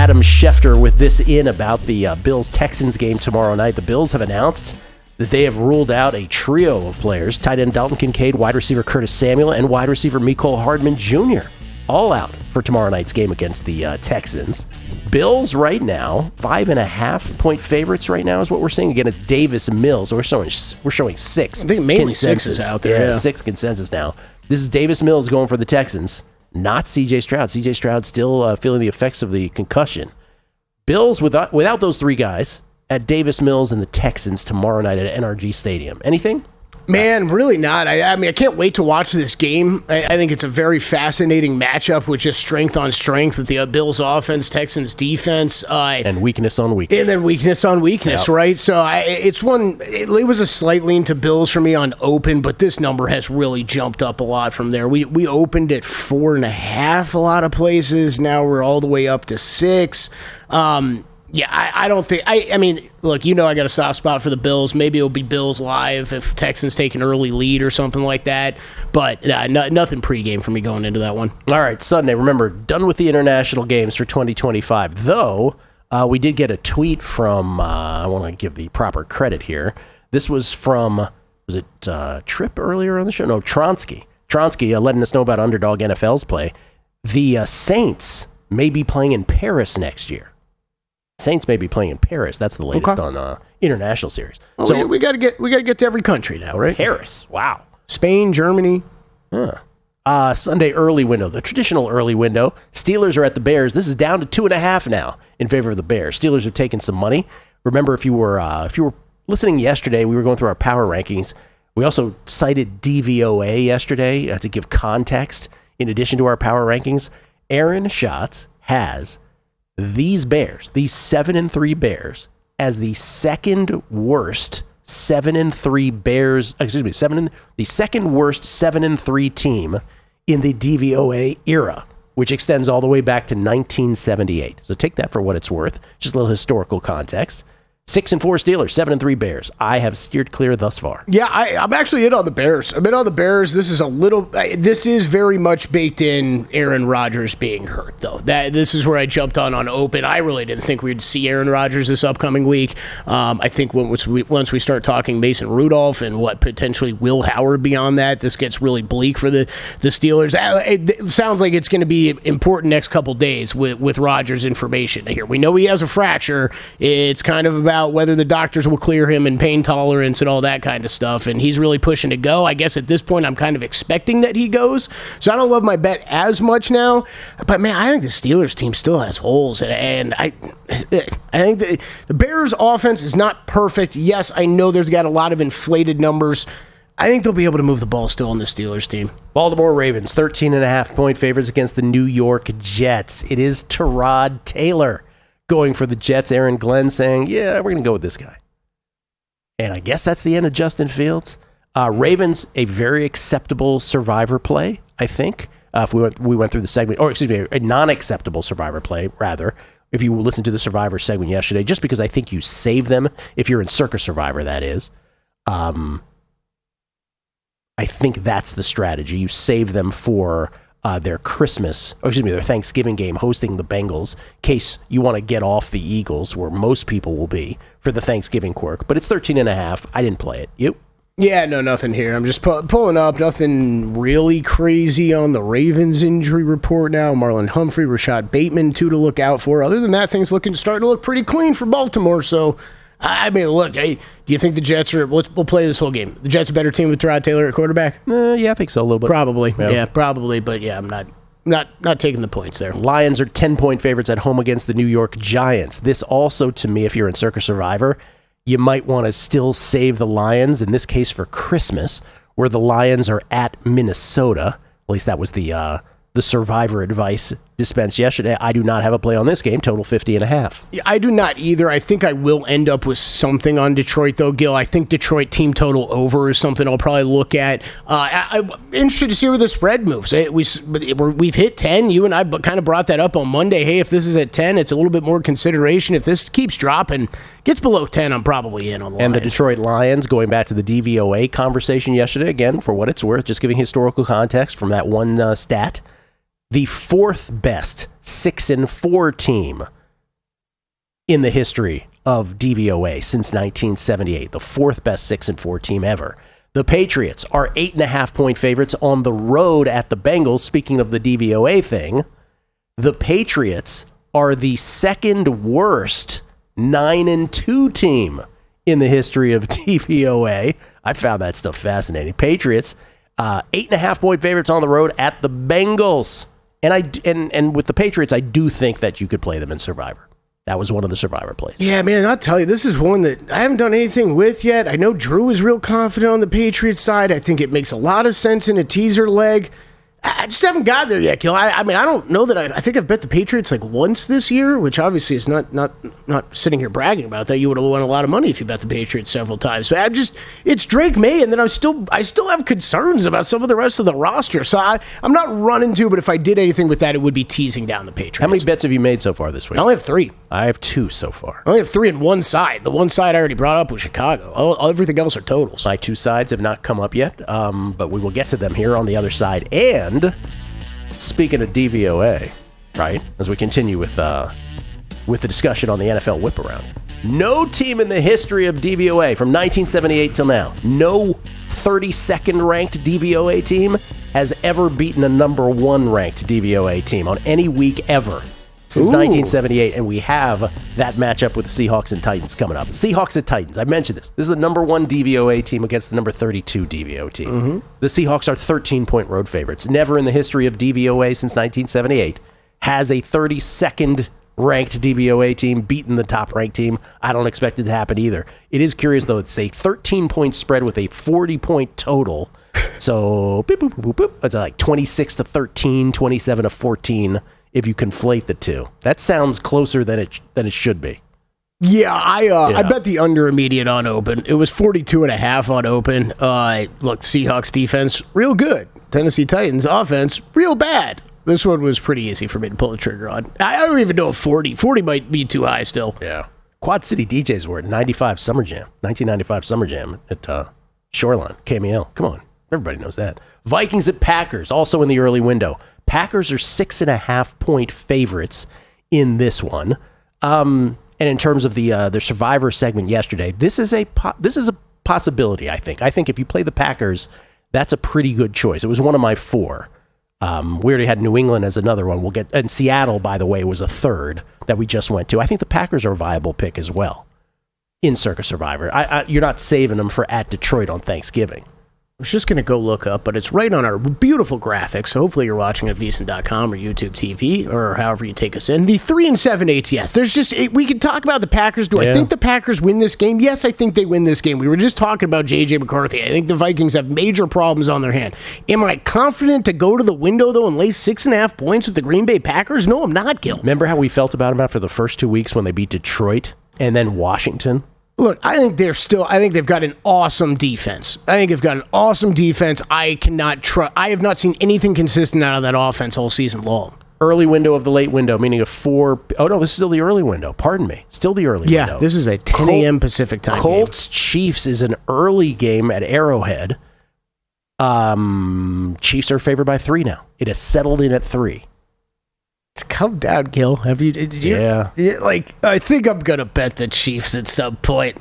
Adam Schefter with this in about the Bills-Texans game tomorrow night. The Bills have announced that they have ruled out a trio of players, tight end Dalton Kincaid, wide receiver Curtis Samuel, and wide receiver Mecole Hardman Jr., all out for tomorrow night's game against the Texans. Bills right now, 5.5-point favorites right now is what we're seeing. Again, it's Davis Mills. We're showing 6. I think mainly consensus. 6 is out there. Yeah, 6 consensus now. This is Davis Mills going for the Texans, not C.J. Stroud. C.J. Stroud still feeling the effects of the concussion. Bills without those three guys at Davis Mills and the Texans tomorrow night at NRG Stadium. Anything? Man, really not. I mean, I can't wait to watch this game. I think it's a very fascinating matchup with just strength on strength with the Bills offense, Texans defense. And weakness on weakness. And then weakness on weakness, right? So it was a slight lean to Bills for me on open, but this number has really jumped up a lot from there. We opened at 4.5 a lot of places. Now we're all the way up to 6. Yeah, I don't think... I mean, look, I got a soft spot for the Bills. Maybe it'll be Bills live if Texans take an early lead or something like that. But nothing pregame for me going into that one. All right, Sunday. Remember, done with the international games for 2025. Though, we did get a tweet from... I want to give the proper credit here. This was from... Was it Tripp earlier on the show? No, Tronsky. Tronsky letting us know about Underdog NFL's play. The Saints may be playing in Paris next year. Saints may be playing in Paris. That's the latest on international series. Oh, so we got to get to every country now, right? Paris. Wow. Spain, Germany. Sunday early window, the traditional early window. Steelers are at the Bears. This is down to 2.5 now in favor of the Bears. Steelers have taken some money. Remember, if you were listening yesterday, we were going through our power rankings. We also cited DVOA yesterday to give context. In addition to our power rankings, Aaron Schatz has these Bears, these 7-3 Bears, as the second worst 7-3 Bears. The second worst 7-3 team in the DVOA era, which extends all the way back to 1978. So take that for what it's worth. Just a little historical context. 6-4 Steelers, 7-3 Bears. I have steered clear thus far. Yeah, I'm actually in on the Bears. I'm in on the Bears. This is very much baked in Aaron Rodgers being hurt, though. This is where I jumped on open. I really didn't think we'd see Aaron Rodgers this upcoming week. I think once we start talking Mason Rudolph and what potentially Will Howard beyond that, this gets really bleak for the Steelers. It sounds like it's going to be important next couple days with Rodgers' information here. We know he has a fracture. It's kind of about whether the doctors will clear him and pain tolerance and all that kind of stuff, and he's really pushing to go. I guess at this point I'm kind of expecting that he goes, so I don't love my bet as much now, but man, I think the Steelers team still has holes, and I think the Bears offense is not perfect. Yes, I know there's got a lot of inflated numbers. I think they'll be able to move the ball still on the Steelers team. Baltimore Ravens, 13.5-point favorites against the New York Jets. It is Tyrod Taylor going for the Jets. Aaron Glenn saying, yeah, we're going to go with this guy. And I guess that's the end of Justin Fields. Ravens, a very acceptable survivor play, I think. If we went through the segment, or excuse me, a non-acceptable survivor play, rather, if you listen to the survivor segment yesterday, just because I think you save them if you're in Circus Survivor, that is. I think that's the strategy. You save them for their Thanksgiving game hosting the Bengals, in case you want to get off the Eagles, where most people will be for the Thanksgiving quirk. But it's 13.5. I didn't play it. You? Yeah, no, nothing here. I'm just pulling up. Nothing really crazy on the Ravens injury report now. Marlon Humphrey, Rashad Bateman, 2 to look out for. Other than that, things starting to look pretty clean for Baltimore. So, I mean, look, hey, do you think the Jets are... We'll play this whole game. The Jets a better team with Tyrod Taylor at quarterback? Yeah, I think so, a little bit. Probably. Yeah, probably. But, yeah, I'm not taking the points there. Lions are 10-point favorites at home against the New York Giants. This also, to me, if you're in Circus Survivor, you might want to still save the Lions, in this case for Christmas, where the Lions are at Minnesota. At least that was the Survivor advice dispensed yesterday. I do not have a play on this game. Total 50.5. Yeah, I do not either. I think I will end up with something on Detroit, though, Gil. I think Detroit team total over is something I'll probably look at. I'm interested to see where the spread moves. We've hit 10. You and I kind of brought that up on Monday. Hey, if this is at 10, it's a little bit more consideration. If this keeps dropping, gets below 10, I'm probably in on the Lions. And the Detroit Lions, going back to the DVOA conversation yesterday, again, for what it's worth, just giving historical context from that one stat, the fourth best 6-4 team in the history of DVOA since 1978, the fourth best 6-4 team ever. The Patriots are 8.5-point favorites on the road at the Bengals. Speaking of the DVOA thing, the Patriots are the second worst 9-2 team in the history of DVOA. I found that stuff fascinating. Patriots, 8.5-point favorites on the road at the Bengals. And with the Patriots, I do think that you could play them in Survivor. That was one of the Survivor plays. Yeah, man, I'll tell you, this is one that I haven't done anything with yet. I know Drew is real confident on the Patriots side. I think it makes a lot of sense in a teaser leg. I just haven't got there yet, Gil. I mean, I don't know that I think I've bet the Patriots like once this year, which obviously is not sitting here bragging about that. You would have won a lot of money if you bet the Patriots several times. But it's Drake May, and then I still have concerns about some of the rest of the roster. So I'm not running to, but if I did anything with that, it would be teasing down the Patriots. How many bets have you made so far this week? I only have 3. I have 2 so far. I only have 3 on one side. The one side I already brought up was Chicago. Everything else are totals. My 2 sides have not come up yet, but we will get to them here on the other side. And speaking of DVOA, right, as we continue with the discussion on the NFL whip around, no team in the history of DVOA from 1978 till now, no 32nd ranked DVOA team has ever beaten a number 1 ranked DVOA team on any week ever since 1978, and we have that matchup with the Seahawks and Titans coming up. Seahawks and Titans, I mentioned this. This is the number 1 DVOA team against the number 32 DVOA team. Mm-hmm. The Seahawks are 13-point road favorites. Never in the history of DVOA since 1978 has a 32nd ranked DVOA team beaten the top-ranked team. I don't expect it to happen either. It is curious, though. It's a 13-point spread with a 40-point total. So, boop, boop, boop, boop. It's like 26-13, 27-14. If you conflate the two. That sounds closer than it should be. Yeah, I bet the under immediate on open. It was 42.5 on open. Look, Seahawks defense, real good. Tennessee Titans offense, real bad. This one was pretty easy for me to pull the trigger on. I don't even know if 40 might be too high still. Yeah. Quad City DJs were at 1995 Summer Jam at Shoreline, KMEL. Come on. Everybody knows that. Vikings at Packers, also in the early window. Packers are 6.5-point favorites in this one. And in terms of the Survivor segment yesterday, this is a possibility, I think. I think if you play the Packers, that's a pretty good choice. It was one of my 4. We already had New England as another one. And Seattle, by the way, was a third that we just went to. I think the Packers are a viable pick as well in Circa Survivor. You're not saving them for at Detroit on Thanksgiving. I was just going to go look up, but it's right on our beautiful graphics. So hopefully you're watching at VSiN.com or YouTube TV or however you take us in. The 3-7 ATS. There's just, we could talk about the Packers. Do I think the Packers win this game? Yes, I think they win this game. We were just talking about J.J. McCarthy. I think the Vikings have major problems on their hand. Am I confident to go to the window, though, and lay 6.5 points with the Green Bay Packers? No, I'm not, Gil. Remember how we felt about them after the first 2 weeks when they beat Detroit and then Washington? Look, I think they've got an awesome defense. I have not seen anything consistent out of that offense all season long. Early window of the late window, meaning a 4. Oh, no, this is still the early window. Pardon me. Still the early window. Yeah, this is a 10 a.m. Pacific time Colts game. Chiefs is an early game at Arrowhead. Chiefs are favored by 3 now. It has settled in at 3. It's come down, Gil. Have you? I think I'm gonna bet the Chiefs at some point.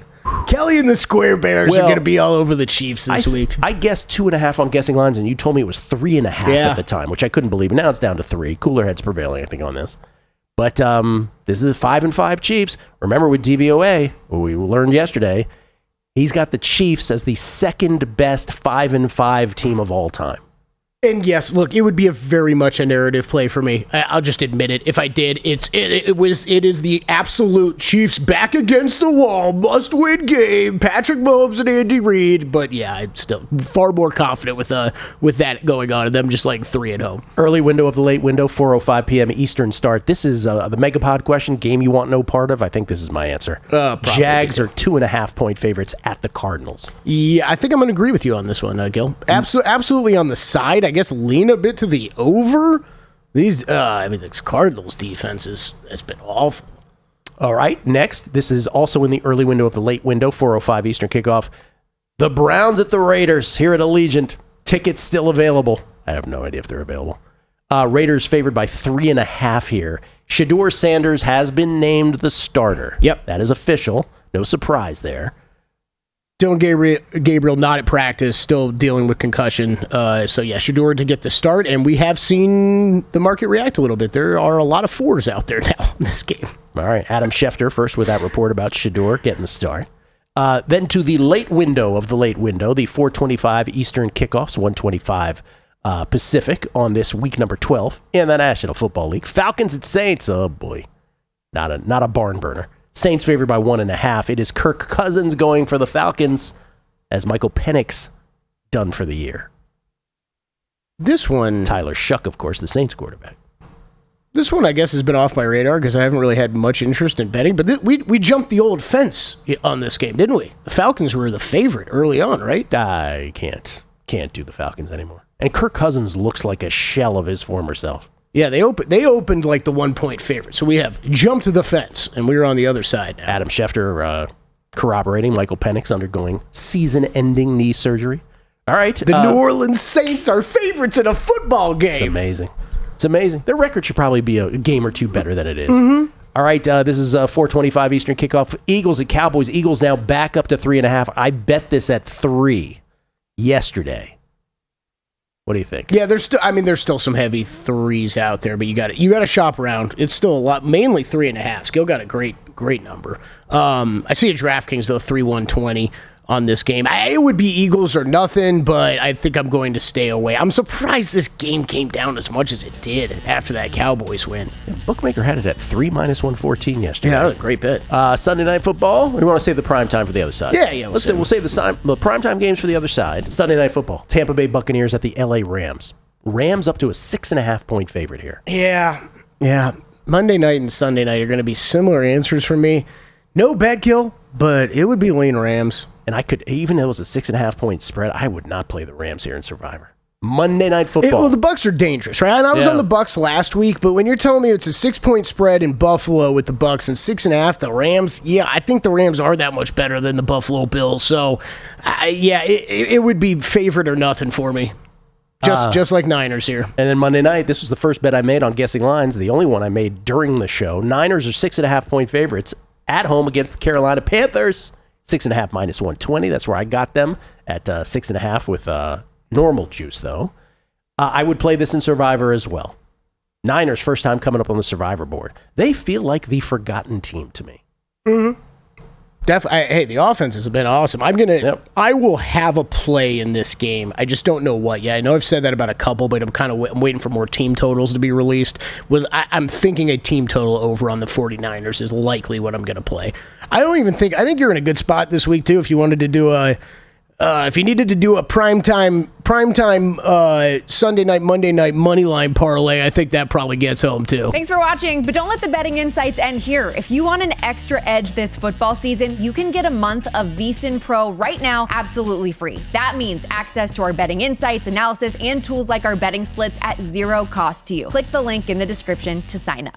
Kelly and the Square Bears are gonna be all over the Chiefs this week. I guessed 2.5 on guessing lines, and you told me it was 3.5 at the time, which I couldn't believe. Now it's down to 3. Cooler heads prevailing, I think, on this. But this is the 5-5 Chiefs. Remember with DVOA, we learned yesterday, he's got the Chiefs as the second best 5-5 team of all time. And yes, look, it would be a very much a narrative play for me. I'll just admit it. If I did, it is the absolute Chiefs back against the wall, must-win game. Patrick Mahomes and Andy Reid. But yeah, I'm still far more confident with that going on and them just like 3 at home. Early window of the late window, 4:05 p.m. Eastern start. This is the Megapod question, game you want no part of. I think this is my answer. Jags are 2.5-point favorites at the Cardinals. Yeah, I think I'm going to agree with you on this one, Gil. Absolutely on the side. I guess lean a bit to the over. This Cardinals defense has been awful. All right, next, this is also in the early window of the late window, 4:05 Eastern kickoff. The Browns at the Raiders here at Allegiant. Tickets still available. I have no idea if they're available. Raiders favored by 3.5 here. Shedeur Sanders has been named the starter. Yep. That is official. No surprise there. Dylan Gabriel not at practice, still dealing with concussion. So, yeah, Shedeur to get the start, and we have seen the market react a little bit. There are a lot of fours out there now in this game. All right, Adam Schefter first with that report about Shedeur getting the start. Then to the late window of the late window, the 4:25 Eastern kickoffs, 1:25 Pacific on this week number 12 in the National Football League. Falcons at Saints. Oh, boy. Not a barn burner. Saints favored by 1.5. It is Kirk Cousins going for the Falcons as Michael Penix done for the year. This one... Tyler Shuck, of course, the Saints quarterback. This one, I guess, has been off my radar because I haven't really had much interest in betting. But we jumped the old fence on this game, didn't we? The Falcons were the favorite early on, right? I can't do the Falcons anymore. And Kirk Cousins looks like a shell of his former self. Yeah, they opened like the 1-point favorite. So we have jumped the fence, and we were on the other side now. Adam Schefter corroborating Michael Penix undergoing season-ending knee surgery. All right. The New Orleans Saints are favorites in a football game. It's amazing. It's amazing. Their record should probably be a game or two better than it is. Mm-hmm. All right, this is 4:25 Eastern kickoff. Eagles at Cowboys. Eagles now back up to 3.5. I bet this at 3 yesterday. What do you think? Yeah, there's still some heavy threes out there, but you got to shop around. It's still a lot, mainly 3.5. Skill got a great number. I see a DraftKings though 3/120 on this game. It would be Eagles or nothing, but I think I'm going to stay away. I'm surprised this game came down as much as it did after that Cowboys win. Yeah, Bookmaker had it at 3 minus 114 yesterday. Yeah, that was a great bet. Sunday Night Football. We want to save the prime time for the other side. Yeah. We'll save the prime time games for the other side. Sunday Night Football. Tampa Bay Buccaneers at the LA Rams. Rams up to a 6.5-point favorite here. Yeah. Monday night and Sunday night are going to be similar answers for me. No bet, Gill, but it would be lean Rams. And I could, even though it was a 6.5-point spread, I would not play the Rams here in Survivor. Monday Night Football. The Bucs are dangerous, right? And I was on the Bucs last week, but when you're telling me it's a 6-point spread in Buffalo with the Bucs and 6.5 the Rams, I think the Rams are that much better than the Buffalo Bills. So, it would be favorite or nothing for me. Just like Niners here. And then Monday night, this was the first bet I made on guessing lines, the only one I made during the show. Niners are 6.5-point favorites at home against the Carolina Panthers. 6.5 minus 120. That's where I got them at 6.5 with normal juice, though. I would play this in Survivor as well. Niners, first time coming up on the Survivor board. They feel like the forgotten team to me. Mm-hmm. Definitely. Hey, the offense has been awesome. I will have a play in this game. I just don't know what yet. I know I've said that about a couple, but I'm waiting for more team totals to be released. I'm thinking a team total over on the 49ers is likely what I'm going to play. I think you're in a good spot this week too. If you wanted to do if you needed to do a primetime Sunday night, Monday night money line parlay, I think that probably gets home too. Thanks for watching, but don't let the betting insights end here. If you want an extra edge this football season, you can get a month of VSiN Pro right now, absolutely free. That means access to our betting insights, analysis, and tools like our betting splits at zero cost to you. Click the link in the description to sign up.